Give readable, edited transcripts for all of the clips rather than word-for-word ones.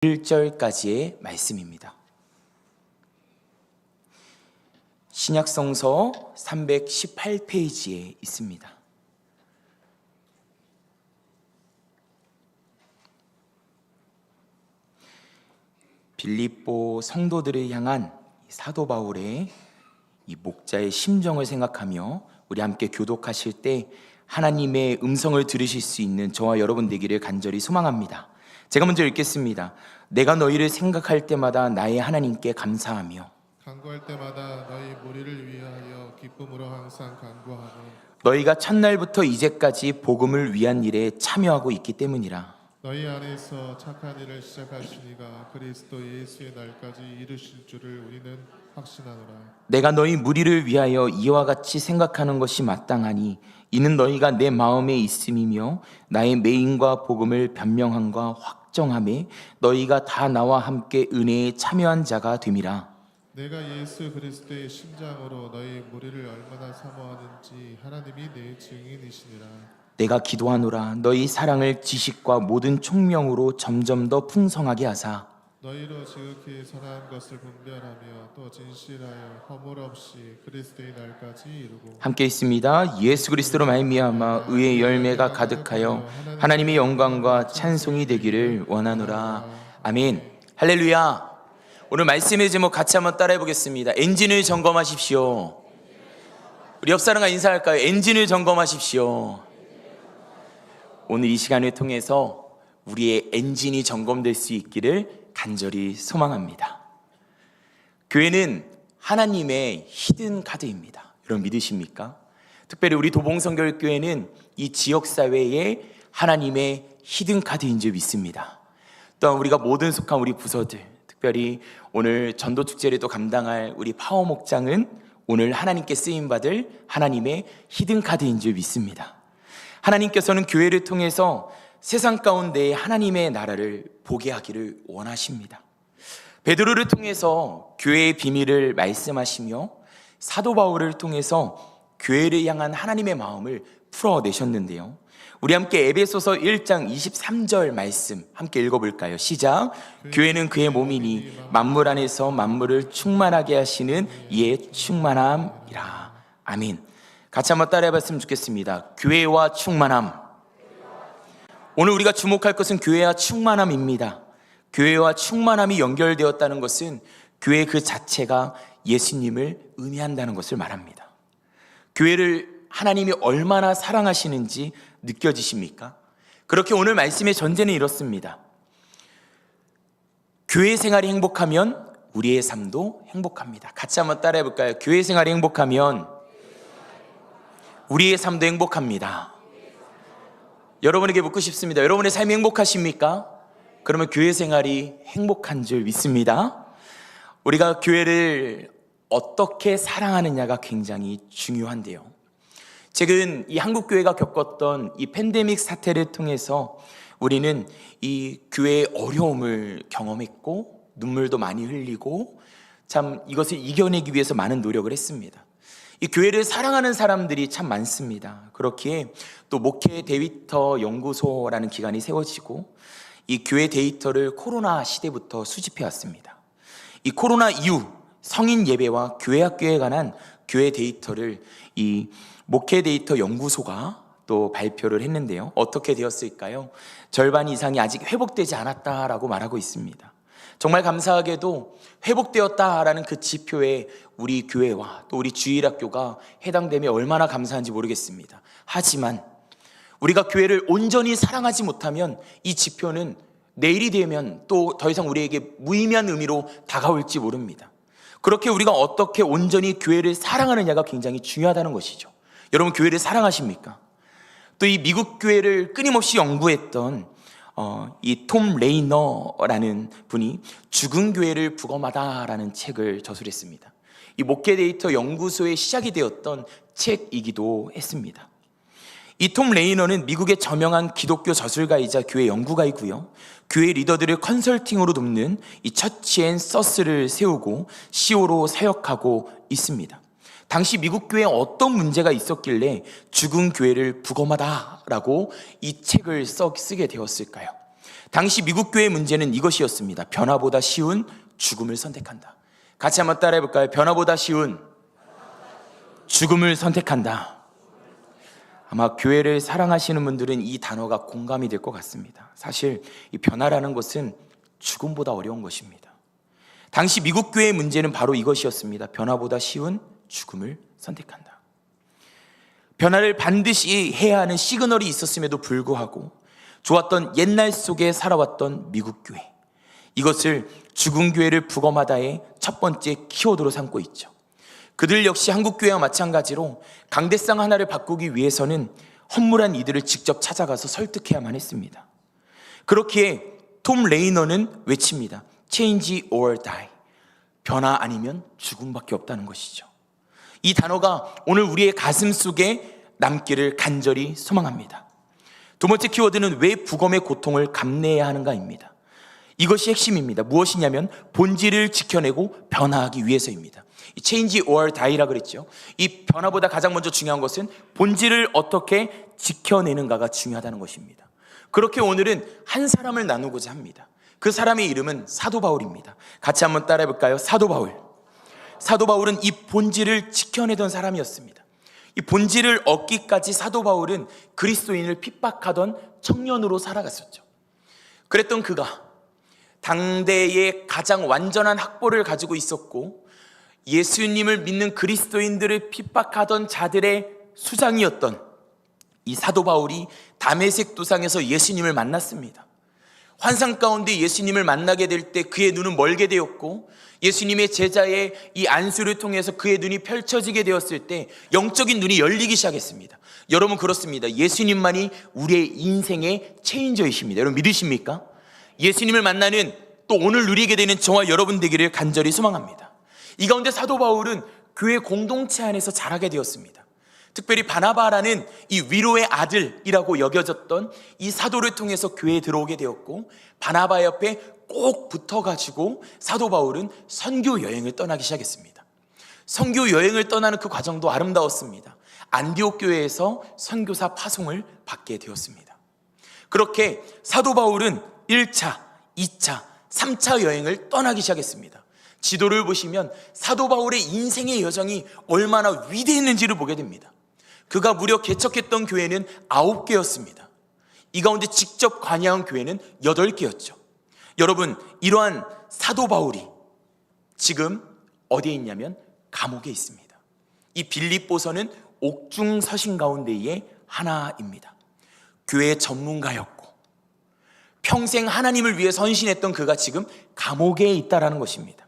1절까지의 말씀입니다. 신약성서 318페이지에 있습니다. 빌립보 성도들을 향한 사도 바울의 이 목자의 심정을 생각하며 우리 함께 교독하실 때 하나님의 음성을 들으실 수 있는 저와 여러분 되기를 간절히 소망합니다. 제가 먼저 읽겠습니다. 내가 너희를 생각할 때마다 나의 하나님께 감사하며 간구할 때마다 너희 무리를 위하여 기쁨으로 항상 간구하며 너희가 첫날부터 이제까지 복음을 위한 일에 참여하고 있기 때문이라. 너희 안에서 착한 일을 시작하시니가 그리스도 예수의 날까지 이루실 줄을 우리는 확신하노라. 내가 너희 무리를 위하여 이와 같이 생각하는 것이 마땅하니 이는 너희가 내 마음에 있음이며 나의 매임과 복음을 변명함과 확정함에 너희가 다 나와 함께 은혜에 참여한 자가 됨이라. 내가 예수 그리스도의 심장으로 너희 무리를 얼마나 사모하는지 하나님이 내 증인이시니라. 내가 기도하노라 너희 사랑을 지식과 모든 총명으로 점점 더 풍성하게 하사 너희로 지극히 선한 것을 분별하며 또 진실하여 허물 없이 그리스도의 날까지 이루고 함께 있습니다. 예수 그리스도로 말미암아 의의 열매가 가득하여 하나님의 영광과 찬송이 되기를 원하노라. 아멘. 할렐루야. 오늘 말씀의 제목 같이 한번 따라해 보겠습니다. 엔진을 점검하십시오. 우리 옆 사람과 인사할까요? 엔진을 점검하십시오. 오늘 이 시간을 통해서 우리의 엔진이 점검될 수 있기를 간절히 소망합니다. 교회는 하나님의 히든 카드입니다. 여러분 믿으십니까? 특별히 우리 도봉성결교회는 이 지역사회의 하나님의 히든 카드인 줄 믿습니다. 또한 우리가 모든 속한 우리 부서들, 특별히 오늘 전도축제를 또 감당할 우리 파워 목장은 오늘 하나님께 쓰임받을 하나님의 히든 카드인 줄 믿습니다. 하나님께서는 교회를 통해서 세상 가운데 하나님의 나라를 보게 하기를 원하십니다. 베드로를 통해서 교회의 비밀을 말씀하시며 사도 바울을 통해서 교회를 향한 하나님의 마음을 풀어내셨는데요. 우리 함께 에베소서 1장 23절 말씀 함께 읽어볼까요? 시작. 교회는 그의 몸이니 만물 안에서 만물을 충만하게 하시는 이의 충만함이라. 아멘. 같이 한번 따라해봤으면 좋겠습니다. 교회와 충만함. 오늘 우리가 주목할 것은 교회와 충만함입니다. 교회와 충만함이 연결되었다는 것은 교회 그 자체가 예수님을 의미한다는 것을 말합니다. 교회를 하나님이 얼마나 사랑하시는지 느껴지십니까? 그렇게 오늘 말씀의 전제는 이렇습니다. 교회 생활이 행복하면 우리의 삶도 행복합니다. 같이 한번 따라해 볼까요? 교회 생활이 행복하면 우리의 삶도 행복합니다. 여러분에게 묻고 싶습니다. 여러분의 삶이 행복하십니까? 그러면 교회 생활이 행복한 줄 믿습니다. 우리가 교회를 어떻게 사랑하느냐가 굉장히 중요한데요. 최근 이 한국교회가 겪었던 이 팬데믹 사태를 통해서 우리는 이 교회의 어려움을 경험했고 눈물도 많이 흘리고 참 이것을 이겨내기 위해서 많은 노력을 했습니다. 이 교회를 사랑하는 사람들이 참 많습니다. 그렇기에 또 목회 데이터 연구소라는 기관이 세워지고 이 교회 데이터를 코로나 시대부터 수집해 왔습니다. 이 코로나 이후 성인 예배와 교회 학교에 관한 교회 데이터를 이 목회 데이터 연구소가 또 발표를 했는데요. 어떻게 되었을까요? 절반 이상이 아직 회복되지 않았다라고 말하고 있습니다. 정말 감사하게도 회복되었다라는 그 지표에 우리 교회와 또 우리 주일학교가 해당되면 얼마나 감사한지 모르겠습니다. 하지만 우리가 교회를 온전히 사랑하지 못하면 이 지표는 내일이 되면 또 더 이상 우리에게 무의미한 의미로 다가올지 모릅니다. 그렇게 우리가 어떻게 온전히 교회를 사랑하느냐가 굉장히 중요하다는 것이죠. 여러분 교회를 사랑하십니까? 또 이 미국 교회를 끊임없이 연구했던 이 톰 레이너라는 분이 죽은 교회를 부검하다라는 책을 저술했습니다. 이 목회 데이터 연구소의 시작이 되었던 책이기도 했습니다. 이 톰 레이너는 미국의 저명한 기독교 저술가이자 교회 연구가이고요. 교회 리더들을 컨설팅으로 돕는 이 처치 앤 서스를 세우고 CEO로 사역하고 있습니다. 당시 미국 교회에 어떤 문제가 있었길래 죽은 교회를 부검하다라고 이 책을 쓰게 되었을까요? 당시 미국 교회의 문제는 이것이었습니다. 변화보다 쉬운 죽음을 선택한다. 같이 한번 따라해 볼까요? 변화보다 쉬운 죽음을 선택한다. 아마 교회를 사랑하시는 분들은 이 단어가 공감이 될 것 같습니다. 사실 이 변화라는 것은 죽음보다 어려운 것입니다. 당시 미국 교회의 문제는 바로 이것이었습니다. 변화보다 쉬운 죽음을 선택한다. 변화를 반드시 해야 하는 시그널이 있었음에도 불구하고 좋았던 옛날 속에 살아왔던 미국 교회, 이것을 죽은 교회를 부검하다의 첫 번째 키워드로 삼고 있죠. 그들 역시 한국 교회와 마찬가지로 강대상 하나를 바꾸기 위해서는 허물한 이들을 직접 찾아가서 설득해야만 했습니다. 그렇기에 톰 레이너는 외칩니다. Change or die. 변화 아니면 죽음밖에 없다는 것이죠. 이 단어가 오늘 우리의 가슴 속에 남기를 간절히 소망합니다. 두 번째 키워드는 왜 부검의 고통을 감내해야 하는가입니다. 이것이 핵심입니다. 무엇이냐면 본질을 지켜내고 변화하기 위해서입니다. 이 change or die라 그랬죠. 이 변화보다 가장 먼저 중요한 것은 본질을 어떻게 지켜내는가가 중요하다는 것입니다. 그렇게 오늘은 한 사람을 나누고자 합니다. 그 사람의 이름은 사도 바울입니다. 같이 한번 따라해 볼까요? 사도 바울. 사도 바울은 이 본질을 지켜내던 사람이었습니다. 이 본질을 얻기까지 사도 바울은 그리스도인을 핍박하던 청년으로 살아갔었죠. 그랬던 그가 당대의 가장 완전한 학벌을 가지고 있었고 예수님을 믿는 그리스도인들을 핍박하던 자들의 수장이었던 이 사도 바울이 다메섹 도상에서 예수님을 만났습니다. 환상 가운데 예수님을 만나게 될 때 그의 눈은 멀게 되었고 예수님의 제자의 이 안수를 통해서 그의 눈이 펼쳐지게 되었을 때 영적인 눈이 열리기 시작했습니다. 여러분 그렇습니다. 예수님만이 우리의 인생의 체인저이십니다. 여러분 믿으십니까? 예수님을 만나는 또 오늘 누리게 되는 저와 여러분 되기를 간절히 소망합니다. 이 가운데 사도 바울은 교회 공동체 안에서 자라게 되었습니다. 특별히 바나바라는 이 위로의 아들이라고 여겨졌던 이 사도를 통해서 교회에 들어오게 되었고 바나바 옆에 꼭 붙어가지고 사도 바울은 선교 여행을 떠나기 시작했습니다. 선교 여행을 떠나는 그 과정도 아름다웠습니다. 안디옥 교회에서 선교사 파송을 받게 되었습니다. 그렇게 사도 바울은 1차, 2차, 3차 여행을 떠나기 시작했습니다. 지도를 보시면 사도 바울의 인생의 여정이 얼마나 위대했는지를 보게 됩니다. 그가 무려 개척했던 교회는 9개였습니다. 이 가운데 직접 관여한 교회는 8개였죠. 여러분, 이러한 사도 바울이 지금 어디에 있냐면 감옥에 있습니다. 이 빌립보서는 옥중 서신 가운데의 하나입니다. 교회의 전문가였고 평생 하나님을 위해 헌신했던 그가 지금 감옥에 있다라는 것입니다.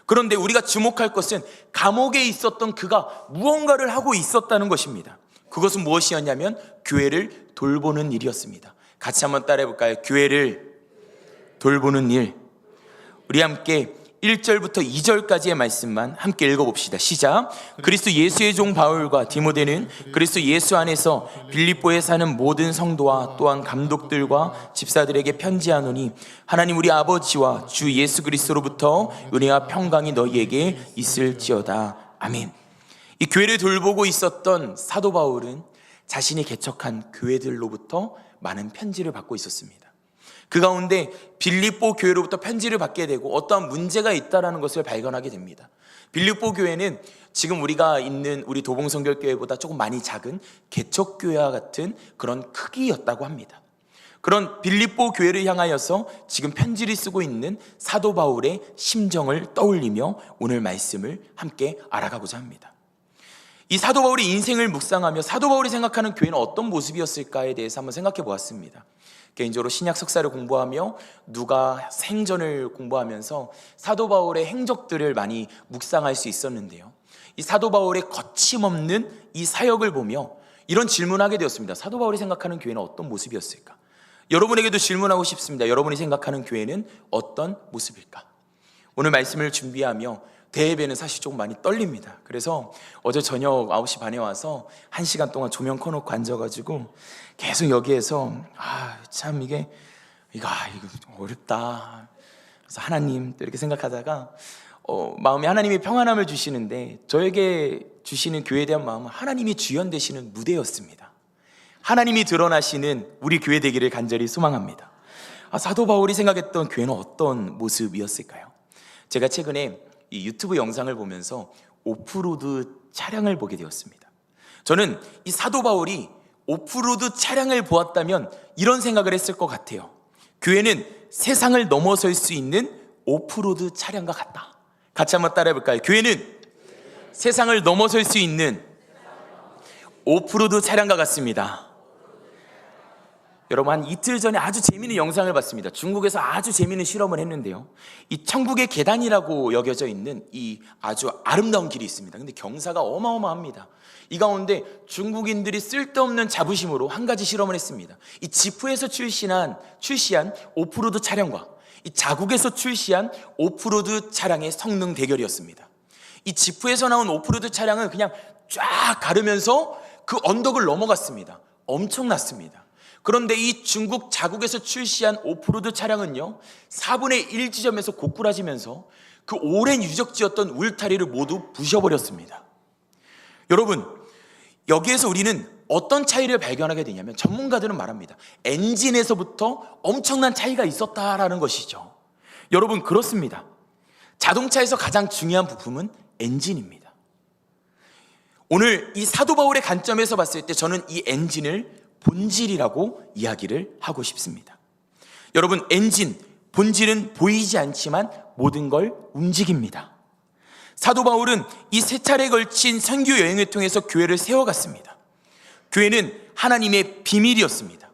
그런데 우리가 주목할 것은 감옥에 있었던 그가 무언가를 하고 있었다는 것입니다. 그것은 무엇이었냐면 교회를 돌보는 일이었습니다. 같이 한번 따라해 볼까요? 교회를 돌보는 일. 우리 함께 1절부터 2절까지의 말씀만 함께 읽어봅시다. 시작. 그리스도 예수의 종 바울과 디모데는 그리스도 예수 안에서 빌립보에 사는 모든 성도와 또한 감독들과 집사들에게 편지하노니 하나님 우리 아버지와 주 예수 그리스도로부터 은혜와 평강이 너희에게 있을지어다. 아멘. 이 교회를 돌보고 있었던 사도 바울은 자신이 개척한 교회들로부터 많은 편지를 받고 있었습니다. 그 가운데 빌립보 교회로부터 편지를 받게 되고 어떠한 문제가 있다는 것을 발견하게 됩니다. 빌립보 교회는 지금 우리가 있는 우리 도봉성결교회보다 조금 많이 작은 개척교회와 같은 그런 크기였다고 합니다. 그런 빌립보 교회를 향하여서 지금 편지를 쓰고 있는 사도 바울의 심정을 떠올리며 오늘 말씀을 함께 알아가고자 합니다. 이 사도 바울의 인생을 묵상하며 사도 바울이 생각하는 교회는 어떤 모습이었을까에 대해서 한번 생각해 보았습니다. 개인적으로 신약 석사를 공부하며 누가 행전을 공부하면서 사도 바울의 행적들을 많이 묵상할 수 있었는데요. 이 사도 바울의 거침없는 이 사역을 보며 이런 질문하게 되었습니다. 사도 바울이 생각하는 교회는 어떤 모습이었을까? 여러분에게도 질문하고 싶습니다. 여러분이 생각하는 교회는 어떤 모습일까? 오늘 말씀을 준비하며 대예배는 사실 조금 많이 떨립니다. 그래서 어제 저녁 9시 반에 와서 1시간 동안 조명 켜놓고 앉아가지고 계속 여기에서 참 이거 어렵다. 그래서 하나님 또 이렇게 생각하다가 마음에 하나님이 평안함을 주시는데 저에게 주시는 교회에 대한 마음은 하나님이 주연 되시는 무대였습니다. 하나님이 드러나시는 우리 교회 되기를 간절히 소망합니다. 사도 바울이 생각했던 교회는 어떤 모습이었을까요? 제가 최근에 이 유튜브 영상을 보면서 오프로드 차량을 보게 되었습니다. 저는 이 사도 바울이 오프로드 차량을 보았다면 이런 생각을 했을 것 같아요. 교회는 세상을 넘어설 수 있는 오프로드 차량과 같다. 같이 한번 따라해 볼까요? 교회는 세상을 넘어설 수 있는 오프로드 차량과 같습니다. 여러분, 한 이틀 전에 아주 재미있는 영상을 봤습니다. 중국에서 아주 재미있는 실험을 했는데요, 이 천국의 계단이라고 여겨져 있는 이 아주 아름다운 길이 있습니다. 근데 경사가 어마어마합니다. 이 가운데 중국인들이 쓸데없는 자부심으로 한 가지 실험을 했습니다. 이 지프에서 출시한 오프로드 차량과 이 자국에서 출시한 오프로드 차량의 성능 대결이었습니다. 이 지프에서 나온 오프로드 차량은 그냥 쫙 가르면서 그 언덕을 넘어갔습니다. 엄청났습니다. 그런데 이 중국 자국에서 출시한 오프로드 차량은요, 4분의 1 지점에서 고꾸라지면서 그 오랜 유적지였던 울타리를 모두 부셔버렸습니다. 여러분, 여기에서 우리는 어떤 차이를 발견하게 되냐면, 전문가들은 말합니다. 엔진에서부터 엄청난 차이가 있었다라는 것이죠. 여러분, 그렇습니다. 자동차에서 가장 중요한 부품은 엔진입니다. 오늘 이 사도 바울의 관점에서 봤을 때 저는 이 엔진을 본질이라고 이야기를 하고 싶습니다. 여러분, 엔진, 본질은 보이지 않지만 모든 걸 움직입니다. 사도 바울은 이 세 차례에 걸친 선교 여행을 통해서 교회를 세워갔습니다. 교회는 하나님의 비밀이었습니다.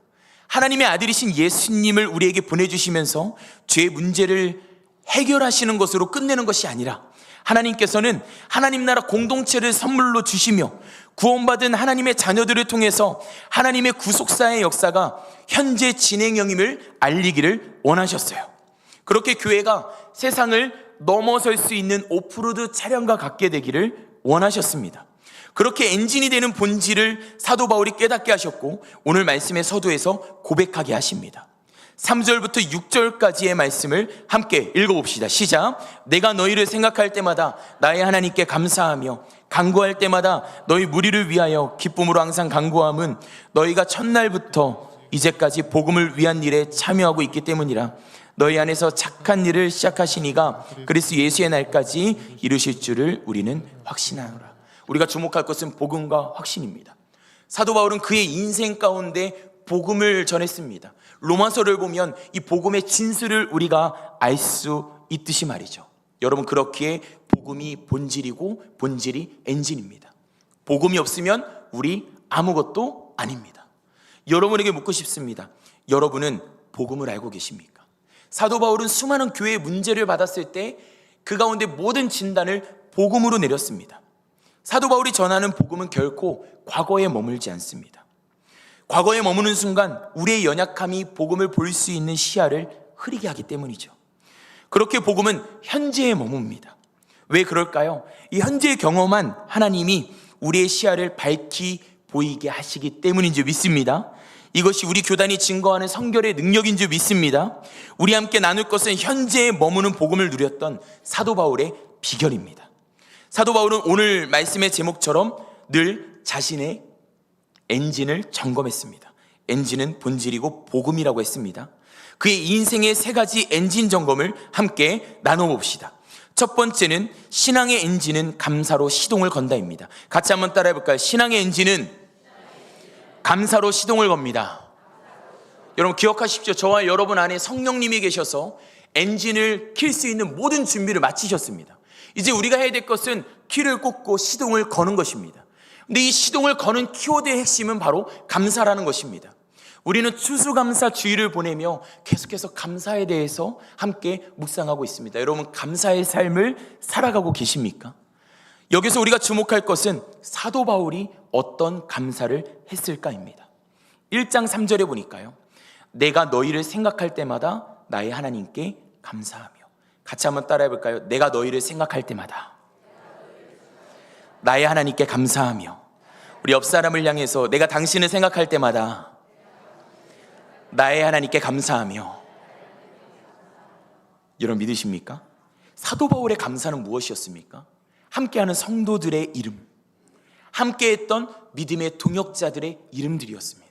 하나님의 아들이신 예수님을 우리에게 보내주시면서 죄의 문제를 해결하시는 것으로 끝내는 것이 아니라, 하나님께서는 하나님 나라 공동체를 선물로 주시며 구원받은 하나님의 자녀들을 통해서 하나님의 구속사의 역사가 현재 진행형임을 알리기를 원하셨어요. 그렇게 교회가 세상을 넘어설 수 있는 오프로드 차량과 같게 되기를 원하셨습니다. 그렇게 엔진이 되는 본질을 사도 바울이 깨닫게 하셨고, 오늘 말씀의 서두에서 고백하게 하십니다. 3절부터 6절까지의 말씀을 함께 읽어봅시다. 시작. 내가 너희를 생각할 때마다 나의 하나님께 감사하며 간구할 때마다 너희 무리를 위하여 기쁨으로 항상 간구함은 너희가 첫날부터 이제까지 복음을 위한 일에 참여하고 있기 때문이라. 너희 안에서 착한 일을 시작하신 이가 그리스도 예수의 날까지 이루실 줄을 우리는 확신하노라. 우리가 주목할 것은 복음과 확신입니다. 사도 바울은 그의 인생 가운데 복음을 전했습니다. 로마서를 보면 이 복음의 진수를 우리가 알 수 있듯이 말이죠. 여러분, 그렇기에 복음이 본질이고 본질이 엔진입니다. 복음이 없으면 우리 아무것도 아닙니다. 여러분에게 묻고 싶습니다. 여러분은 복음을 알고 계십니까? 사도 바울은 수많은 교회의 문제를 받았을 때 그 가운데 모든 진단을 복음으로 내렸습니다. 사도 바울이 전하는 복음은 결코 과거에 머물지 않습니다. 과거에 머무는 순간 우리의 연약함이 복음을 볼 수 있는 시야를 흐리게 하기 때문이죠. 그렇게 복음은 현재에 머뭅니다. 왜 그럴까요? 이 현재에 경험한 하나님이 우리의 시야를 밝히 보이게 하시기 때문인 줄 믿습니다. 이것이 우리 교단이 증거하는 성결의 능력인 줄 믿습니다. 우리 함께 나눌 것은 현재에 머무는 복음을 누렸던 사도 바울의 비결입니다. 사도 바울은 오늘 말씀의 제목처럼 늘 자신의 엔진을 점검했습니다. 엔진은 본질이고 복음이라고 했습니다. 그의 인생의 세 가지 엔진 점검을 함께 나눠봅시다. 첫 번째는 신앙의 엔진은 감사로 시동을 건다입니다. 같이 한번 따라해 볼까요? 신앙의 엔진은 감사로 시동을 겁니다. 여러분, 기억하십시오. 저와 여러분 안에 성령님이 계셔서 엔진을 킬 수 있는 모든 준비를 마치셨습니다. 이제 우리가 해야 될 것은 키를 꽂고 시동을 거는 것입니다. 근데 이 시동을 거는 키워드의 핵심은 바로 감사라는 것입니다. 우리는 추수감사주의를 보내며 계속해서 감사에 대해서 함께 묵상하고 있습니다. 여러분, 감사의 삶을 살아가고 계십니까? 여기서 우리가 주목할 것은 사도 바울이 어떤 감사를 했을까입니다. 1장 3절에 보니까요, 내가 너희를 생각할 때마다 나의 하나님께 감사하며. 같이 한번 따라해 볼까요? 내가 너희를 생각할 때마다 나의 하나님께 감사하며. 우리 옆 사람을 향해서 내가 당신을 생각할 때마다 나의 하나님께 감사하며. 여러분, 믿으십니까? 사도 바울의 감사는 무엇이었습니까? 함께하는 성도들의 이름, 함께했던 믿음의 동역자들의 이름들이었습니다.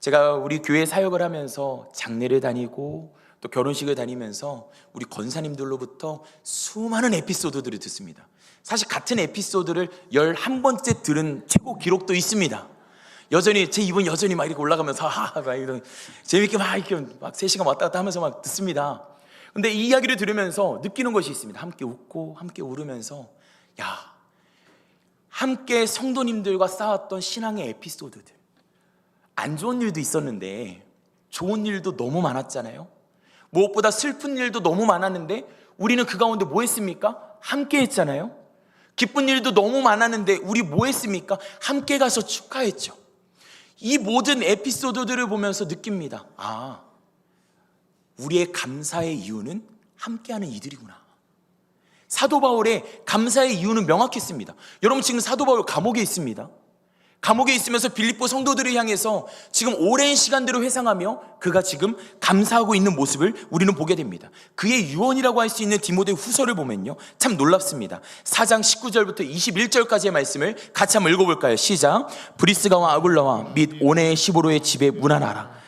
제가 우리 교회 사역을 하면서 장례를 다니고 또 결혼식을 다니면서 우리 권사님들로부터 수많은 에피소드들을 듣습니다. 사실 같은 에피소드를 11번째 들은 최고 기록도 있습니다. 여전히 제 입은 여전히 막 이렇게 올라가면서 막 이런 재밌게 막 이렇게 막 3시간 왔다 갔다 하면서 막 듣습니다. 근데 이 이야기를 들으면서 느끼는 것이 있습니다. 함께 웃고 함께 울으면서 함께 성도님들과 쌓았던 신앙의 에피소드들, 안 좋은 일도 있었는데 좋은 일도 너무 많았잖아요. 무엇보다 슬픈 일도 너무 많았는데 우리는 그 가운데 뭐 했습니까? 함께 했잖아요. 기쁜 일도 너무 많았는데 우리 뭐 했습니까? 함께 가서 축하했죠. 이 모든 에피소드들을 보면서 느낍니다. 우리의 감사의 이유는 함께하는 이들이구나. 사도 바울의 감사의 이유는 명확했습니다. 여러분, 지금 사도 바울 감옥에 있습니다. 감옥에 있으면서 빌립보 성도들을 향해서 지금 오랜 시간들을 회상하며 그가 지금 감사하고 있는 모습을 우리는 보게 됩니다. 그의 유언이라고 할 수 있는 디모데 후서를 보면요, 참 놀랍습니다. 4장 19절부터 21절까지의 말씀을 같이 한번 읽어볼까요? 시작. 브리스가와 아굴라와 및 오네시보로의 집에 문안하라.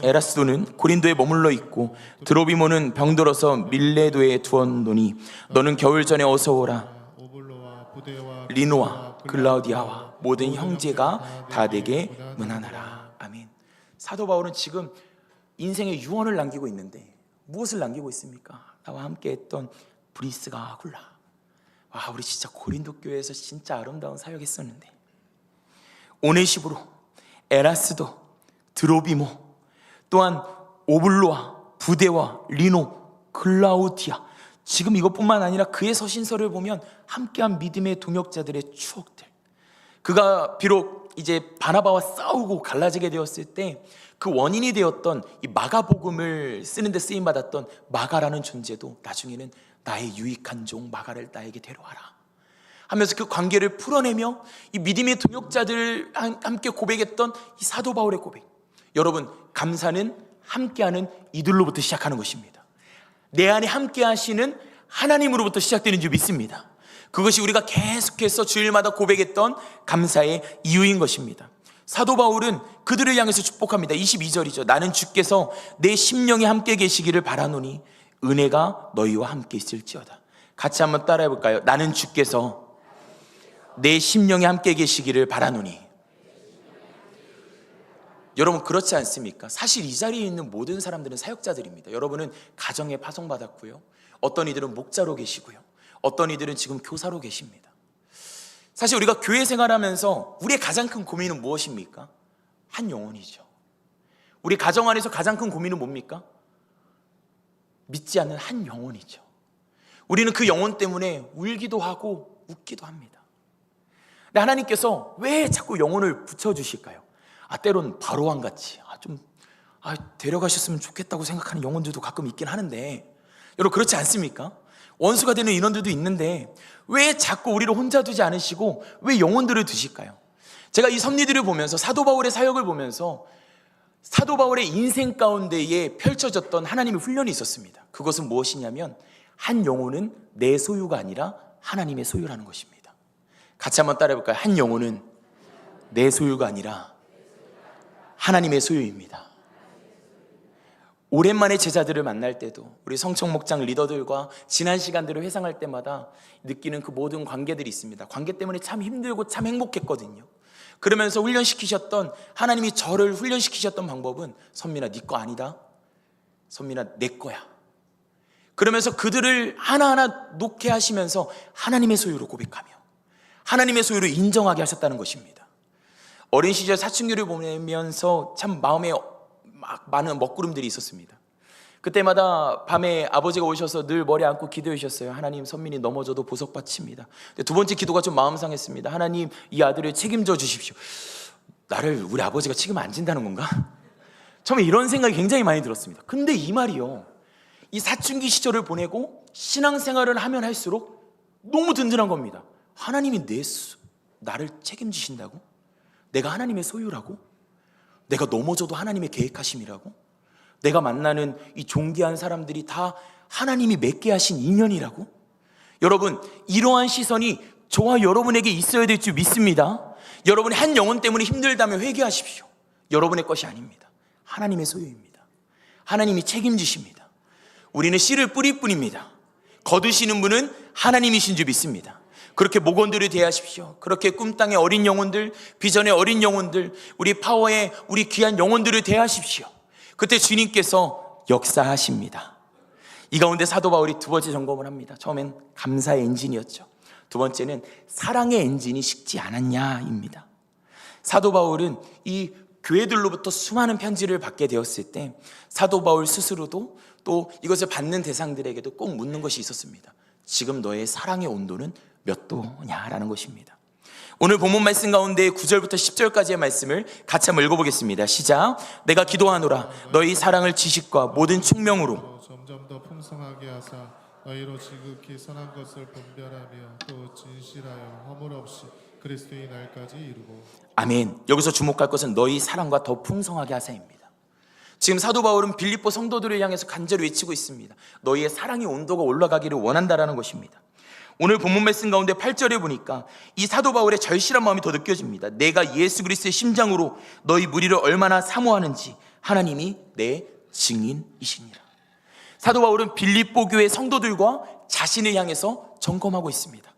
에라스도는 고린도에 머물러 있고 드로비모는 병들어서 밀레도에 두었노니 너는 겨울 전에 어서 오라. 오블로와 부데와 리노와 글라우디아와 모든 형제가 다 내게 문안하라. 아멘. 사도 바울은 지금 인생의 유언을 남기고 있는데 무엇을 남기고 있습니까? 나와 함께 했던 브리스가 아굴라, 우리 진짜 고린도 교회에서 진짜 아름다운 사역했었는데, 오네시보로, 에라스도, 드로비모, 또한 오블로와 부데와 리노, 글라우디아, 지금 이것뿐만 아니라 그의 서신서를 보면 함께한 믿음의 동역자들의 추억들, 그가 비록 이제 바나바와 싸우고 갈라지게 되었을 때 그 원인이 되었던 이 마가복음을 쓰는 데 쓰임 받았던 마가라는 존재도 나중에는 나의 유익한 종 마가를 나에게 데려와라 하면서 그 관계를 풀어내며 이 믿음의 동역자들을 함께 고백했던 이 사도 바울의 고백. 여러분, 감사는 함께하는 이들로부터 시작하는 것입니다. 내 안에 함께 하시는 하나님으로부터 시작되는 줄 믿습니다. 그것이 우리가 계속해서 주일마다 고백했던 감사의 이유인 것입니다. 사도 바울은 그들을 향해서 축복합니다. 22절이죠. 나는 주께서 내 심령이 함께 계시기를 바라노니 은혜가 너희와 함께 있을지어다. 같이 한번 따라해 볼까요? 나는 주께서 내 심령이 함께 계시기를 바라노니. 여러분, 그렇지 않습니까? 사실 이 자리에 있는 모든 사람들은 사역자들입니다. 여러분은 가정에 파송받았고요, 어떤 이들은 목자로 계시고요, 어떤 이들은 지금 교사로 계십니다. 사실 우리가 교회 생활하면서 우리의 가장 큰 고민은 무엇입니까? 한 영혼이죠. 우리 가정 안에서 가장 큰 고민은 뭡니까? 믿지 않는 한 영혼이죠. 우리는 그 영혼 때문에 울기도 하고 웃기도 합니다. 근데 하나님께서 왜 자꾸 영혼을 붙여주실까요? 때론 바로왕같이 데려가셨으면 좋겠다고 생각하는 영혼들도 가끔 있긴 하는데, 여러분, 그렇지 않습니까? 원수가 되는 인원들도 있는데 왜 자꾸 우리를 혼자 두지 않으시고 왜 영혼들을 두실까요? 제가 이 섭리들을 보면서, 사도 바울의 사역을 보면서 사도 바울의 인생 가운데에 펼쳐졌던 하나님의 훈련이 있었습니다. 그것은 무엇이냐면 한 영혼은 내 소유가 아니라 하나님의 소유라는 것입니다. 같이 한번 따라해 볼까요? 한 영혼은 내 소유가 아니라 하나님의 소유입니다. 오랜만에 제자들을 만날 때도, 우리 성청 목장 리더들과 지난 시간들을 회상할 때마다 느끼는 그 모든 관계들이 있습니다. 관계 때문에 참 힘들고 참 행복했거든요. 그러면서 훈련시키셨던, 하나님이 저를 훈련시키셨던 방법은, 선민아, 네 거 아니다, 선민아, 내 거야. 그러면서 그들을 하나하나 놓게 하시면서 하나님의 소유로 고백하며 하나님의 소유로 인정하게 하셨다는 것입니다. 어린 시절 사춘기를 보면서 참 마음에 많은 먹구름들이 있었습니다. 그때마다 밤에 아버지가 오셔서 늘 머리 안고 기도해 주셨어요. 하나님, 선민이 넘어져도 보석받칩니다. 두 번째 기도가 좀 마음 상했습니다. 하나님, 이 아들을 책임져 주십시오. 나를 우리 아버지가 책임 안 진다는 건가? 처음에 이런 생각이 굉장히 많이 들었습니다. 근데 이 말이요, 이 사춘기 시절을 보내고 신앙생활을 하면 할수록 너무 든든한 겁니다. 하나님이 나를 책임지신다고? 내가 하나님의 소유라고? 내가 넘어져도 하나님의 계획하심이라고? 내가 만나는 이 존귀한 사람들이 다 하나님이 맺게 하신 인연이라고? 여러분, 이러한 시선이 저와 여러분에게 있어야 될 줄 믿습니다. 여러분이 한 영혼 때문에 힘들다면 회개하십시오. 여러분의 것이 아닙니다. 하나님의 소유입니다. 하나님이 책임지십니다. 우리는 씨를 뿌릴 뿐입니다. 거두시는 분은 하나님이신 줄 믿습니다. 그렇게 목원들을 대하십시오. 그렇게 꿈땅의 어린 영혼들, 비전의 어린 영혼들, 우리 파워의 우리 귀한 영혼들을 대하십시오. 그때 주님께서 역사하십니다. 이 가운데 사도 바울이 두 번째 점검을 합니다. 처음엔 감사의 엔진이었죠. 두 번째는 사랑의 엔진이 식지 않았냐입니다. 사도 바울은 이 교회들로부터 수많은 편지를 받게 되었을 때 사도 바울 스스로도 또 이것을 받는 대상들에게도 꼭 묻는 것이 있었습니다. 지금 너의 사랑의 온도는 몇 도냐라는 것입니다. 오늘 본문 말씀 가운데 9절부터 10절까지의 말씀을 같이 한번 읽어보겠습니다. 시작. 내가 기도하노라 너희 사랑을 지식과 모든 총명으로 점점 더 풍성하게 하사 너희로 지극히 선한 것을 분별하며 또 진실하여 허물 없이 그리스도의 날까지 이루고. 아멘. 여기서 주목할 것은 너희 사랑과 더 풍성하게 하사입니다. 지금 사도 바울은 빌립보 성도들을 향해서 간절히 외치고 있습니다. 너희의 사랑의 온도가 올라가기를 원한다라는 것입니다. 오늘 본문 말씀 가운데 8절에 보니까 이 사도 바울의 절실한 마음이 더 느껴집니다. 내가 예수 그리스도의 심장으로 너희 무리를 얼마나 사모하는지 하나님이 내 증인이시니라. 사도 바울은 빌립보 교회 성도들과 자신을 향해서 점검하고 있습니다.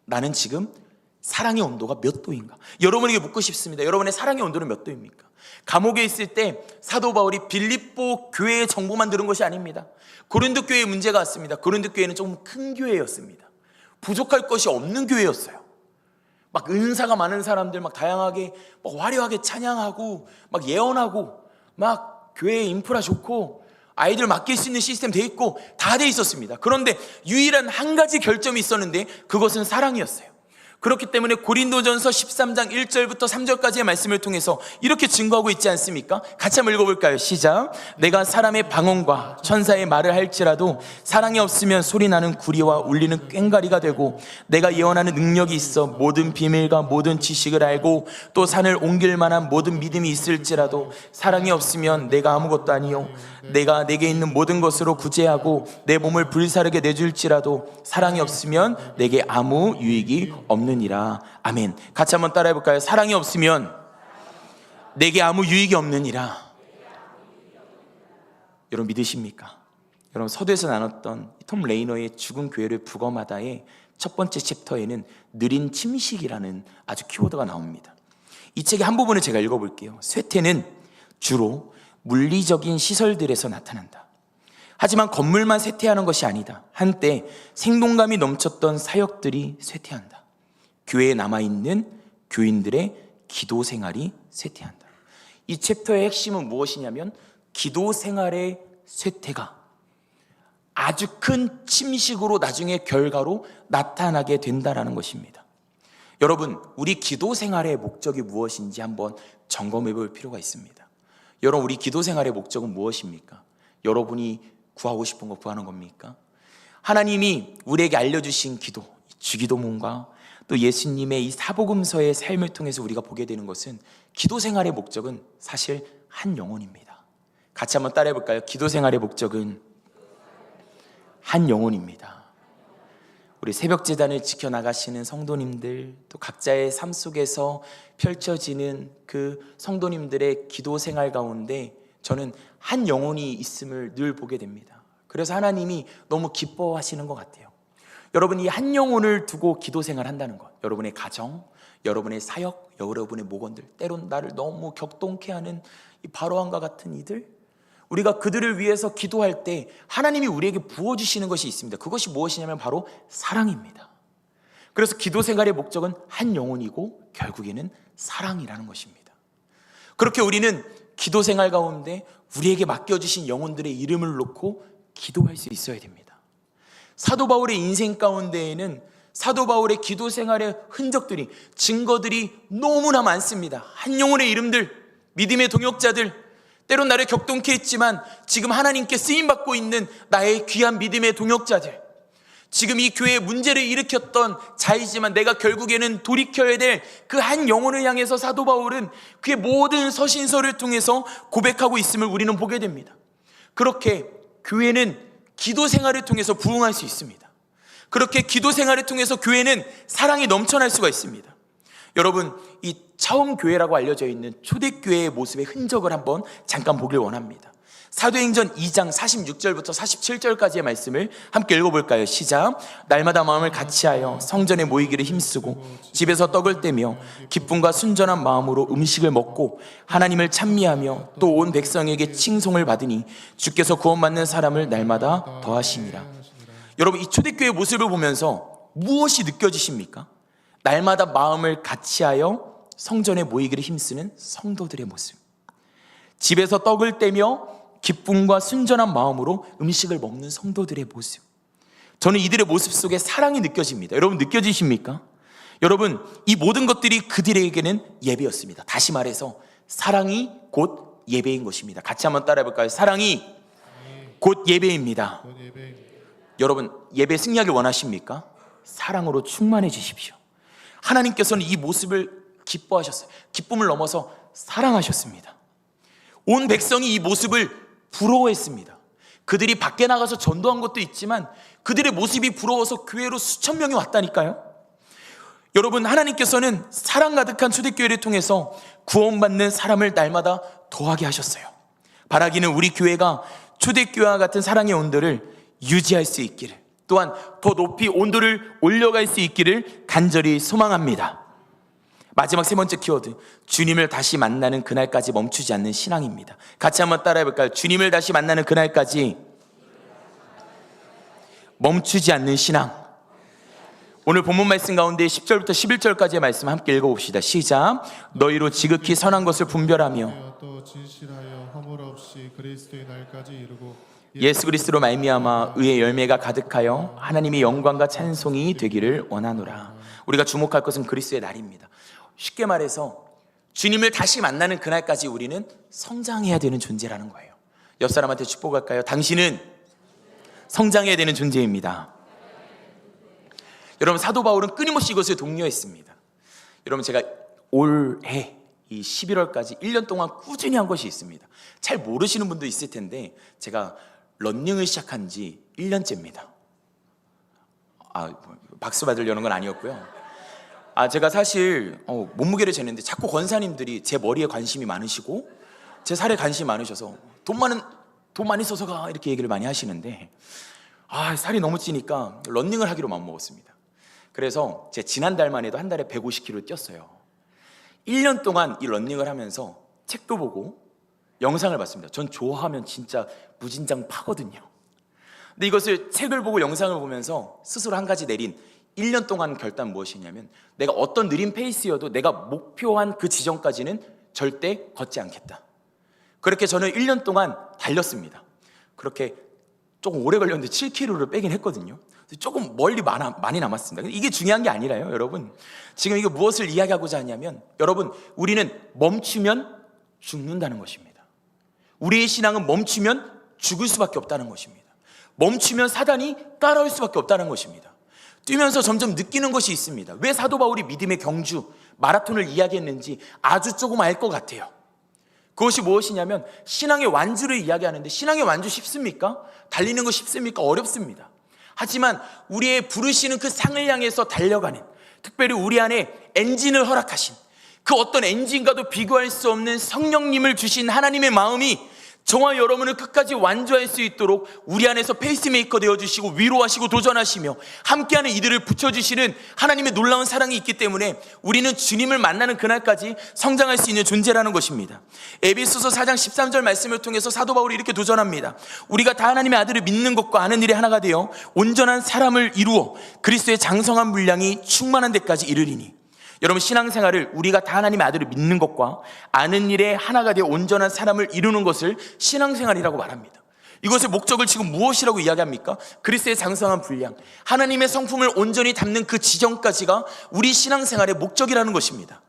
나는 지금 사랑의 온도가 몇 도인가? 여러분에게 묻고 싶습니다. 여러분의 사랑의 온도는 몇 도입니까? 감옥에 있을 때 사도 바울이 빌립보 교회의 정보만 들은 것이 아닙니다. 고린도 교회에 문제가 왔습니다. 고린도 교회는 조금 큰 교회였습니다. 부족할 것이 없는 교회였어요. 막 은사가 많은 사람들 막 다양하게 막 화려하게 찬양하고 막 예언하고 막 교회에 인프라 좋고 아이들 맡길 수 있는 시스템 돼 있고 다 돼 있었습니다. 그런데 유일한 한 가지 결점이 있었는데 그것은 사랑이었어요. 그렇기 때문에 고린도전서 13장 1절부터 3절까지의 말씀을 통해서 이렇게 증거하고 있지 않습니까? 같이 한번 읽어볼까요? 시작. 내가 사람의 방언과 천사의 말을 할지라도 사랑이 없으면 소리나는 구리와 울리는 꽹과리가 되고 내가 예언하는 능력이 있어 모든 비밀과 모든 지식을 알고 또 산을 옮길 만한 모든 믿음이 있을지라도 사랑이 없으면 내가 아무것도 아니요 내가 내게 있는 모든 것으로 구제하고 내 몸을 불사르게 내줄지라도 사랑이 없으면 내게 아무 유익이 없느니라. 아멘. 같이 한번 따라해 볼까요? 사랑이 없으면 내게 아무 유익이 없느니라. 여러분 믿으십니까? 여러분 서두에서 나눴던 톰 레이너의 죽은 교회를 부검하다의 첫 번째 챕터에는 느린 침식이라는 아주 키워드가 나옵니다. 이 책의 한 부분을 제가 읽어볼게요. 쇠퇴는 주로 물리적인 시설들에서 나타난다. 하지만 건물만 쇠퇴하는 것이 아니다. 한때 생동감이 넘쳤던 사역들이 쇠퇴한다. 교회에 남아있는 교인들의 기도 생활이 쇠퇴한다. 이 챕터의 핵심은 무엇이냐면 기도 생활의 쇠퇴가 아주 큰 침식으로 나중에 결과로 나타나게 된다는 것입니다. 여러분, 우리 기도 생활의 목적이 무엇인지 한번 점검해 볼 필요가 있습니다. 여러분, 우리 기도 생활의 목적은 무엇입니까? 여러분이 구하고 싶은 거 구하는 겁니까? 하나님이 우리에게 알려주신 기도, 주기도문과 또 예수님의 이 사복음서의 삶을 통해서 우리가 보게 되는 것은 기도 생활의 목적은 사실 한 영혼입니다. 같이 한번 따라해 볼까요? 기도 생활의 목적은 한 영혼입니다. 우리 새벽제단을 지켜나가시는 성도님들, 또 각자의 삶 속에서 펼쳐지는 그 성도님들의 기도 생활 가운데 저는 한 영혼이 있음을 늘 보게 됩니다. 그래서 하나님이 너무 기뻐하시는 것 같아요. 여러분, 이 한 영혼을 두고 기도 생활 한다는 것, 여러분의 가정, 여러분의 사역, 여러분의 목원들, 때론 나를 너무 격동케 하는 이 바로함과 같은 이들, 우리가 그들을 위해서 기도할 때 하나님이 우리에게 부어주시는 것이 있습니다. 그것이 무엇이냐면 바로 사랑입니다. 그래서 기도 생활의 목적은 한 영혼이고 결국에는 사랑이라는 것입니다. 그렇게 우리는 기도 생활 가운데 우리에게 맡겨주신 영혼들의 이름을 놓고 기도할 수 있어야 됩니다. 사도 바울의 인생 가운데에는 사도 바울의 기도 생활의 흔적들이, 증거들이 너무나 많습니다. 한 영혼의 이름들, 믿음의 동역자들, 때론 나를 격동케 했지만 지금 하나님께 쓰임받고 있는 나의 귀한 믿음의 동역자들, 지금 이 교회에 문제를 일으켰던 자이지만 내가 결국에는 돌이켜야 될 그 한 영혼을 향해서 사도 바울은 그의 모든 서신서를 통해서 고백하고 있음을 우리는 보게 됩니다. 그렇게 교회는 기도 생활을 통해서 부흥할 수 있습니다. 그렇게 기도 생활을 통해서 교회는 사랑이 넘쳐날 수가 있습니다. 여러분, 이 처음 교회라고 알려져 있는 초대교회의 모습의 흔적을 한번 잠깐 보길 원합니다. 사도행전 2장 46절부터 47절까지의 말씀을 함께 읽어볼까요? 시작. 날마다 마음을 같이하여 성전에 모이기를 힘쓰고 집에서 떡을 떼며 기쁨과 순전한 마음으로 음식을 먹고 하나님을 찬미하며 또 온 백성에게 칭송을 받으니 주께서 구원받는 사람을 날마다 더하시니라. 여러분, 이 초대교회의 모습을 보면서 무엇이 느껴지십니까? 날마다 마음을 같이하여 성전에 모이기를 힘쓰는 성도들의 모습, 집에서 떡을 떼며 기쁨과 순전한 마음으로 음식을 먹는 성도들의 모습. 저는 이들의 모습 속에 사랑이 느껴집니다. 여러분, 느껴지십니까? 여러분, 이 모든 것들이 그들에게는 예배였습니다. 다시 말해서 사랑이 곧 예배인 것입니다. 같이 한번 따라해 볼까요? 사랑이 곧 예배입니다. 여러분, 예배 승리하길 원하십니까? 사랑으로 충만해 주십시오. 하나님께서는 이 모습을 기뻐하셨어요. 기쁨을 넘어서 사랑하셨습니다. 온 백성이 이 모습을 부러워했습니다. 그들이 밖에 나가서 전도한 것도 있지만 그들의 모습이 부러워서 교회로 수천 명이 왔다니까요. 여러분, 하나님께서는 사랑 가득한 초대교회를 통해서 구원받는 사람을 날마다 더하게 하셨어요. 바라기는 우리 교회가 초대교회와 같은 사랑의 온도를 유지할 수 있기를, 또한 더 높이 온도를 올려갈 수 있기를 간절히 소망합니다. 마지막 세 번째 키워드, 주님을 다시 만나는 그날까지 멈추지 않는 신앙입니다. 같이 한번 따라해 볼까요? 주님을 다시 만나는 그날까지 멈추지 않는 신앙. 오늘 본문 말씀 가운데 10절부터 11절까지의 말씀 함께 읽어봅시다. 시작. 너희로 지극히 선한 것을 분별하며 또 진실하여 허물 없이 그리스도의 날까지 이루고 예수 그리스도로 말미암아 의의 열매가 가득하여 하나님의 영광과 찬송이 되기를 원하노라. 우리가 주목할 것은 그리스도의 날입니다. 쉽게 말해서 주님을 다시 만나는 그날까지 우리는 성장해야 되는 존재라는 거예요. 옆 사람한테 축복할까요? 당신은 성장해야 되는 존재입니다. 여러분, 사도 바울은 끊임없이 이것을 독려했습니다. 여러분, 제가 올해 이 11월까지 1년 동안 꾸준히 한 것이 있습니다. 잘 모르시는 분도 있을 텐데 제가 러닝을 시작한 지 1년째입니다. 박수 받으려는 건 아니었고요. 제가 사실 몸무게를 재는데 자꾸 권사님들이 제 머리에 관심이 많으시고 제 살에 관심이 많으셔서 돈 많이 써서 가, 이렇게 얘기를 많이 하시는데 살이 너무 찌니까 러닝을 하기로 마음먹었습니다. 그래서 제 지난달만 해도 한 달에 150kg 뛰었어요. 1년 동안 이 러닝을 하면서 책도 보고 영상을 봤습니다. 전 좋아하면 진짜 무진장 파거든요. 근데 이것을 책을 보고 영상을 보면서 스스로 한 가지 내린 1년 동안 결단 무엇이냐면, 내가 어떤 느린 페이스여도 내가 목표한 그 지점까지는 절대 걷지 않겠다. 그렇게 저는 1년 동안 달렸습니다. 그렇게 조금 오래 걸렸는데 7kg를 빼긴 했거든요. 조금 많이 남았습니다. 이게 중요한 게 아니라요, 여러분. 지금 이거 무엇을 이야기하고자 하냐면, 여러분, 우리는 멈추면 죽는다는 것입니다. 우리의 신앙은 멈추면 죽을 수밖에 없다는 것입니다. 멈추면 사단이 따라올 수밖에 없다는 것입니다. 뛰면서 점점 느끼는 것이 있습니다. 왜 사도 바울이 믿음의 경주, 마라톤을 이야기했는지 아주 조금 알 것 같아요. 그것이 무엇이냐면, 신앙의 완주를 이야기하는데, 신앙의 완주 쉽습니까? 달리는 거 쉽습니까? 어렵습니다. 하지만 우리의 부르시는 그 상을 향해서 달려가는, 특별히 우리 안에 엔진을 허락하신, 그 어떤 엔진과도 비교할 수 없는 성령님을 주신 하나님의 마음이 저와 여러분을 끝까지 완주할 수 있도록 우리 안에서 페이스메이커 되어주시고 위로하시고 도전하시며 함께하는 이들을 붙여주시는 하나님의 놀라운 사랑이 있기 때문에 우리는 주님을 만나는 그날까지 성장할 수 있는 존재라는 것입니다. 에베소서 4장 13절 말씀을 통해서 사도 바울이 이렇게 도전합니다. 우리가 다 하나님의 아들을 믿는 것과 아는 일에 하나가 되어 온전한 사람을 이루어 그리스도의 장성한 분량이 충만한 데까지 이르리니. 여러분, 신앙생활을 우리가 다 하나님의 아들을 믿는 것과 아는 일에 하나가 되어 온전한 사람을 이루는 것을 신앙생활이라고 말합니다. 이것의 목적을 지금 무엇이라고 이야기합니까? 그리스도의 장성한 분량, 하나님의 성품을 온전히 담는 그 지점까지가 우리 신앙생활의 목적이라는 것입니다.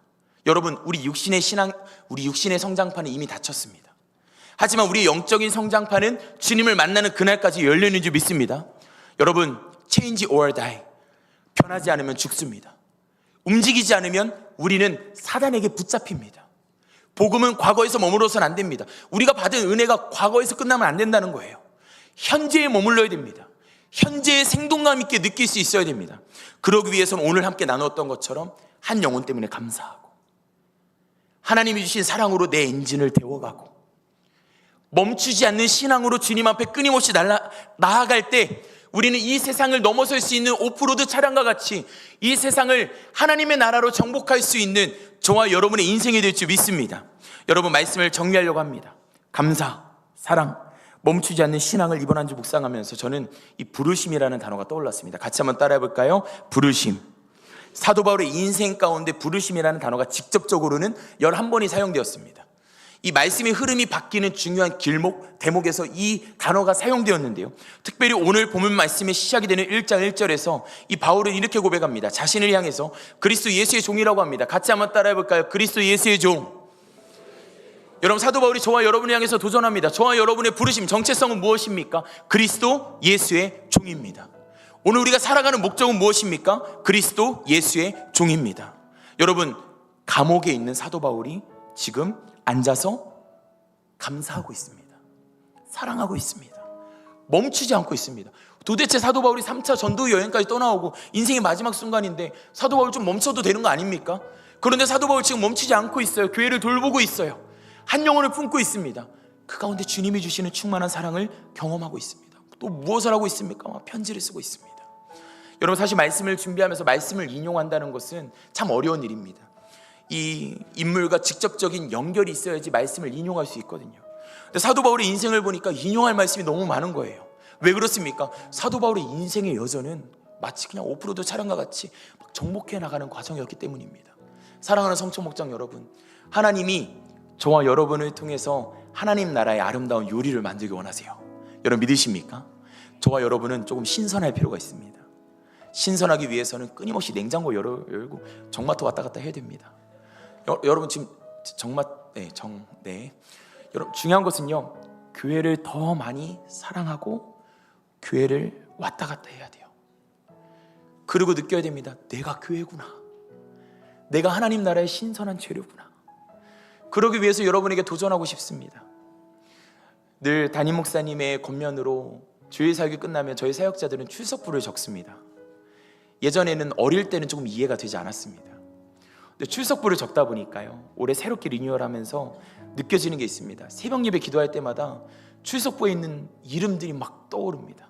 여러분, 우리 육신의 성장판은 이미 닫혔습니다. 하지만 우리 영적인 성장판은 주님을 만나는 그날까지 열려있는 줄 믿습니다. 여러분, change or die, 변하지 않으면 죽습니다. 움직이지 않으면 우리는 사단에게 붙잡힙니다. 복음은 과거에서 머물러서는 안 됩니다. 우리가 받은 은혜가 과거에서 끝나면 안 된다는 거예요. 현재에 머물러야 됩니다. 현재의 생동감 있게 느낄 수 있어야 됩니다. 그러기 위해서는 오늘 함께 나누었던 것처럼 한 영혼 때문에 감사하고, 하나님이 주신 사랑으로 내 엔진을 데워가고 멈추지 않는 신앙으로 주님 앞에 끊임없이 나아갈 때 우리는 이 세상을 넘어설 수 있는 오프로드 차량과 같이 이 세상을 하나님의 나라로 정복할 수 있는 저와 여러분의 인생이 될 줄 믿습니다. 여러분, 말씀을 정리하려고 합니다. 감사, 사랑, 멈추지 않는 신앙을 이번 한 주 묵상하면서 저는 이 부르심이라는 단어가 떠올랐습니다. 같이 한번 따라해 볼까요? 부르심. 사도 바울의 인생 가운데 부르심이라는 단어가 직접적으로는 11번이 사용되었습니다. 이 말씀의 흐름이 바뀌는 중요한 길목, 대목에서 이 단어가 사용되었는데요, 특별히 오늘 본문 말씀의 시작이 되는 1장 1절에서 이 바울은 이렇게 고백합니다. 자신을 향해서 그리스도 예수의 종이라고 합니다. 같이 한번 따라해 볼까요? 그리스도 예수의 종. 여러분, 사도 바울이 저와 여러분을 향해서 도전합니다. 저와 여러분의 부르심, 정체성은 무엇입니까? 그리스도 예수의 종입니다. 오늘 우리가 살아가는 목적은 무엇입니까? 그리스도 예수의 종입니다. 여러분, 감옥에 있는 사도 바울이 지금 앉아서 감사하고 있습니다. 사랑하고 있습니다. 멈추지 않고 있습니다. 도대체 사도 바울이 3차 전도 여행까지 떠나오고 인생의 마지막 순간인데 사도 바울 좀 멈춰도 되는 거 아닙니까? 그런데 사도 바울 지금 멈추지 않고 있어요. 교회를 돌보고 있어요. 한 영혼을 품고 있습니다. 그 가운데 주님이 주시는 충만한 사랑을 경험하고 있습니다. 또 무엇을 하고 있습니까? 편지를 쓰고 있습니다. 여러분, 사실 말씀을 준비하면서 말씀을 인용한다는 것은 참 어려운 일입니다. 이 인물과 직접적인 연결이 있어야지 말씀을 인용할 수 있거든요. 근데 사도 바울의 인생을 보니까 인용할 말씀이 너무 많은 거예요. 왜 그렇습니까? 사도 바울의 인생의 여정은 마치 그냥 오프로드 차량과 같이 막 정복해 나가는 과정이었기 때문입니다. 사랑하는 성촌목장 여러분, 하나님이 저와 여러분을 통해서 하나님 나라의 아름다운 요리를 만들기 원하세요. 여러분, 믿으십니까? 저와 여러분은 조금 신선할 필요가 있습니다. 신선하기 위해서는 끊임없이 냉장고 열고 정마토 왔다 갔다 해야 됩니다. 여러분, 지금 여러분, 중요한 것은요, 교회를 더 많이 사랑하고 교회를 왔다 갔다 해야 돼요. 그리고 느껴야 됩니다. 내가 교회구나. 내가 하나님 나라의 신선한 재료구나. 그러기 위해서 여러분에게 도전하고 싶습니다. 늘 담임 목사님의 권면으로 주일 사역이 끝나면 저희 사역자들은 출석부를 적습니다. 예전에는 어릴 때는 조금 이해가 되지 않았습니다. 근데 출석부를 적다 보니까요, 올해 새롭게 리뉴얼하면서 느껴지는 게 있습니다. 새벽 예배 기도할 때마다 출석부에 있는 이름들이 막 떠오릅니다.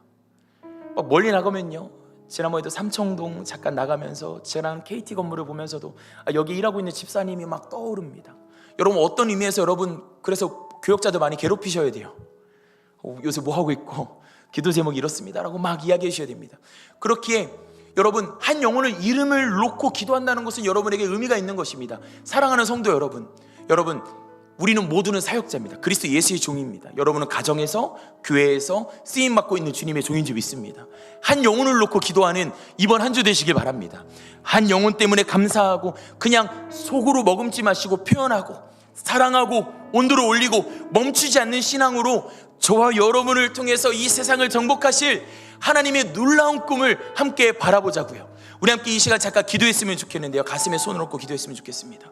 막 멀리 나가면요, 지난번에도 삼청동 잠깐 나가면서 저랑 KT 건물을 보면서도 여기 일하고 있는 집사님이 막 떠오릅니다. 여러분, 어떤 의미에서 여러분, 그래서 교역자들 많이 괴롭히셔야 돼요. 요새 뭐 하고 있고 기도 제목이 이렇습니다 라고 막 이야기해 주셔야 됩니다. 그렇기에 여러분, 한 영혼을 이름을 놓고 기도한다는 것은 여러분에게 의미가 있는 것입니다. 사랑하는 성도 여러분, 우리는 모두는 사역자입니다. 그리스도 예수의 종입니다. 여러분은 가정에서, 교회에서 쓰임받고 있는 주님의 종인 줄 믿습니다. 한 영혼을 놓고 기도하는 이번 한 주 되시길 바랍니다. 한 영혼 때문에 감사하고 그냥 속으로 머금지 마시고 표현하고 사랑하고 온도를 올리고 멈추지 않는 신앙으로 저와 여러분을 통해서 이 세상을 정복하실 하나님의 놀라운 꿈을 함께 바라보자고요. 우리 함께 이 시간 잠깐 기도했으면 좋겠는데요, 가슴에 손을 얹고 기도했으면 좋겠습니다.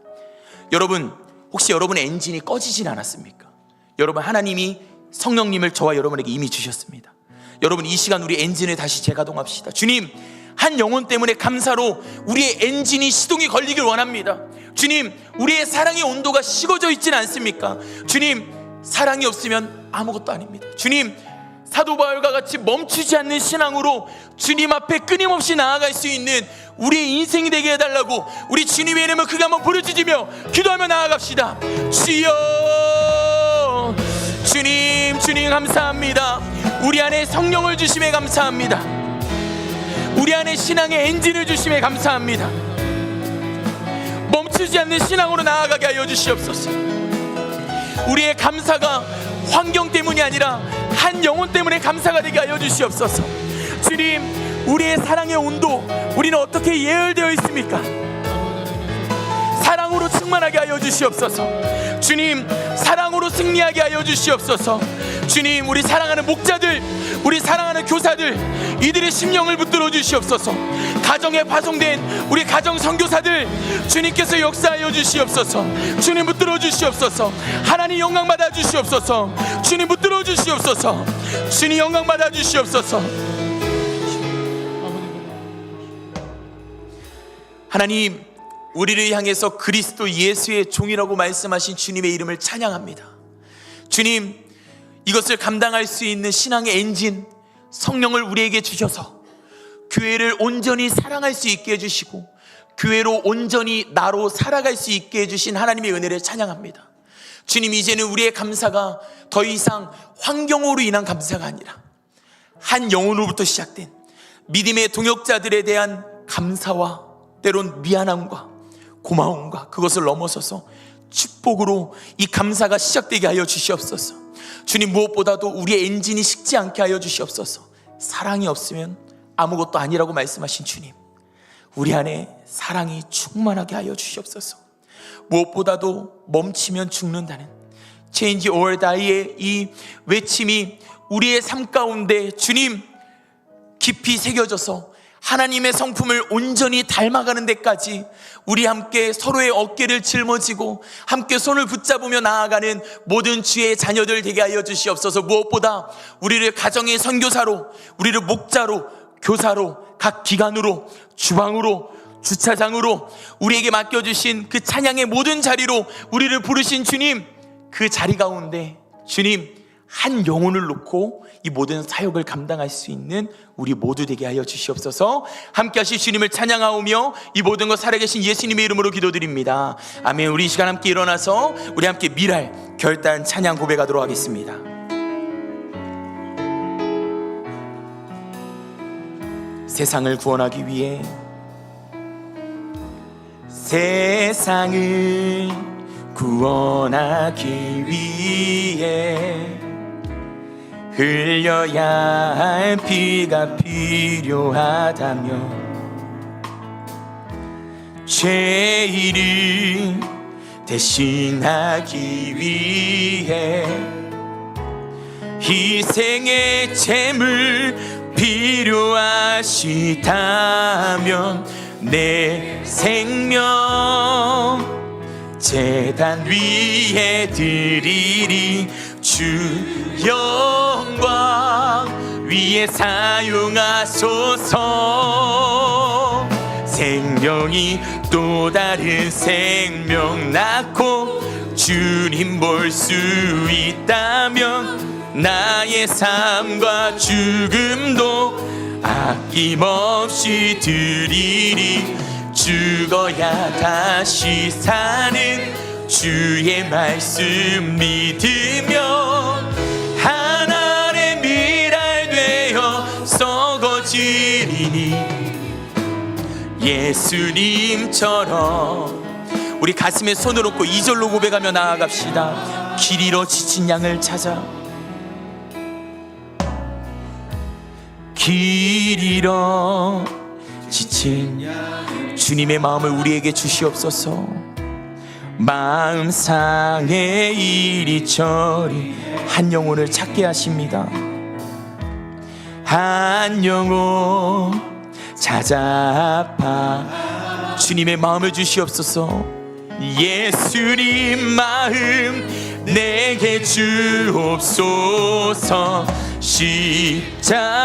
여러분, 혹시 여러분의 엔진이 꺼지진 않았습니까? 여러분, 하나님이 성령님을 저와 여러분에게 이미 주셨습니다. 여러분, 이 시간 우리 엔진을 다시 재가동합시다. 주님, 한 영혼 때문에 감사로 우리의 엔진이 시동이 걸리길 원합니다. 주님, 우리의 사랑의 온도가 식어져 있지는 않습니까? 주님, 사랑이 없으면 아무것도 아닙니다. 주님, 사도 바울과 같이 멈추지 않는 신앙으로 주님 앞에 끊임없이 나아갈 수 있는 우리의 인생이 되게 해달라고 우리 주님의 이름을 크게 한번 부르짖으며 기도하며 나아갑시다. 주여, 주님 감사합니다. 우리 안에 성령을 주심에 감사합니다. 우리 안에 신앙의 엔진을 주심에 감사합니다. 멈추지 않는 신앙으로 나아가게 하여 주시옵소서. 우리의 감사가 환경 때문이 아니라 한 영혼 때문에 감사가 되게 하여 주시옵소서. 주님, 우리의 사랑의 온도, 우리는 어떻게 예열되어 있습니까? 사랑으로 충만하게 하여 주시옵소서. 주님, 사랑으로 승리하게 하여 주시옵소서. 주님, 우리 사랑하는 목자들, 우리 사랑하는 교사들, 이들의 심령을 붙들어 주시옵소서. 가정에 파송된 우리 가정 선교사들, 주님께서 역사하여 주시옵소서. 주님 붙들어 주시옵소서. 하나님 영광 받아 주시옵소서. 주님 붙들어 주시옵소서. 주님 영광 받아 주시옵소서. 하나님, 우리를 향해서 그리스도 예수의 종이라고 말씀하신 주님의 이름을 찬양합니다. 주님, 이것을 감당할 수 있는 신앙의 엔진 성령을 우리에게 주셔서 교회를 온전히 사랑할 수 있게 해주시고 교회로 온전히 나로 살아갈 수 있게 해주신 하나님의 은혜를 찬양합니다. 주님, 이제는 우리의 감사가 더 이상 환경으로 인한 감사가 아니라 한 영혼으로부터 시작된 믿음의 동역자들에 대한 감사와 때론 미안함과 고마움과 그것을 넘어서서 축복으로 이 감사가 시작되게 하여 주시옵소서. 주님, 무엇보다도 우리의 엔진이 식지 않게 하여 주시옵소서. 사랑이 없으면 아무것도 아니라고 말씀하신 주님, 우리 안에 사랑이 충만하게 하여 주시옵소서. 무엇보다도 멈추면 죽는다는 Change or Die의 이 외침이 우리의 삶 가운데 주님 깊이 새겨져서 하나님의 성품을 온전히 닮아가는 데까지 우리 함께 서로의 어깨를 짊어지고 함께 손을 붙잡으며 나아가는 모든 주의 자녀들 되게 하여 주시옵소서. 무엇보다 우리를 가정의 선교사로, 우리를 목자로, 교사로, 각 기관으로, 주방으로, 주차장으로 우리에게 맡겨주신 그 찬양의 모든 자리로 우리를 부르신 주님, 그 자리 가운데 주님 한 영혼을 놓고 이 모든 사역을 감당할 수 있는 우리 모두 되게 하여 주시옵소서. 함께 하실 주님을 찬양하오며 이 모든 것 살아계신 예수님의 이름으로 기도드립니다. 아멘. 우리 이 시간 함께 일어나서 우리 함께 미랄 결단 찬양 고백하도록 하겠습니다. 세상을 구원하기 위해, 세상을 구원하기 위해 흘려야 할 피가 필요하다면 죄인을 대신하기 위해 희생의 제물 필요하시다면 내 생명 제단 위에 드리리. 주 영광 위에 사용하소서. 생명이 또 다른 생명 낳고 주님 볼 수 있다면 나의 삶과 죽음도 아낌없이 드리리. 죽어야 다시 사는 주의 말씀 믿으며 하나님의 미랄 되어 썩어지리니 예수님처럼. 우리 가슴에 손을 얹고 2절로 고백하며 나아갑시다. 길 잃어 지친 양을 찾아, 길 잃어 지친 주님의 마음을 우리에게 주시옵소서. 마음 상해 이리저리 한 영혼을 찾게 하십니다. 한 영혼 찾아봐 주님의 마음을 주시옵소서. 예수님 마음 내게 주옵소서.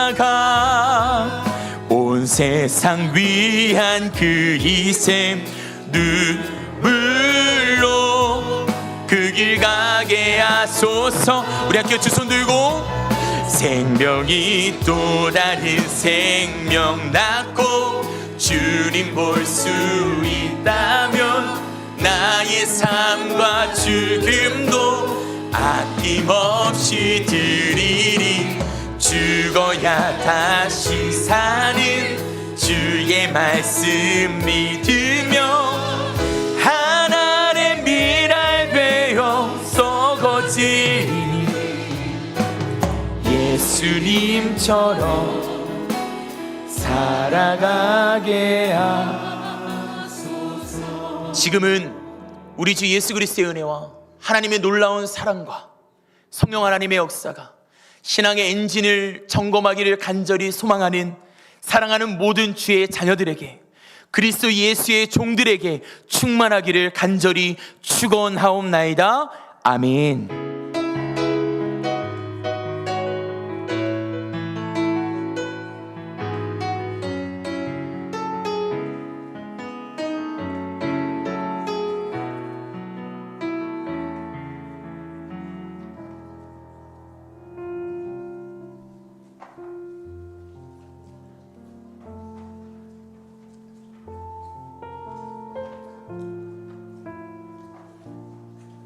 십자가 온 세상 위한 그 희생 눈물로 그 길 가게 하소서. 우리 함께 두 손 들고 생명이 또 다른 생명 낳고 주님 볼 수 있다면 나의 삶과 죽음도 아낌없이 드리리. 죽어야 다시 사는 주의 말씀 믿으며 하나님의 미랄 되어 썩어지니 예수님처럼 살아가게 하소서. 지금은 우리 주 예수 그리스도의 은혜와 하나님의 놀라운 사랑과 성령 하나님의 역사가 신앙의 엔진을 점검하기를 간절히 소망하는 사랑하는 모든 주의 자녀들에게, 그리스도 예수의 종들에게 충만하기를 간절히 축원하옵나이다. 아멘.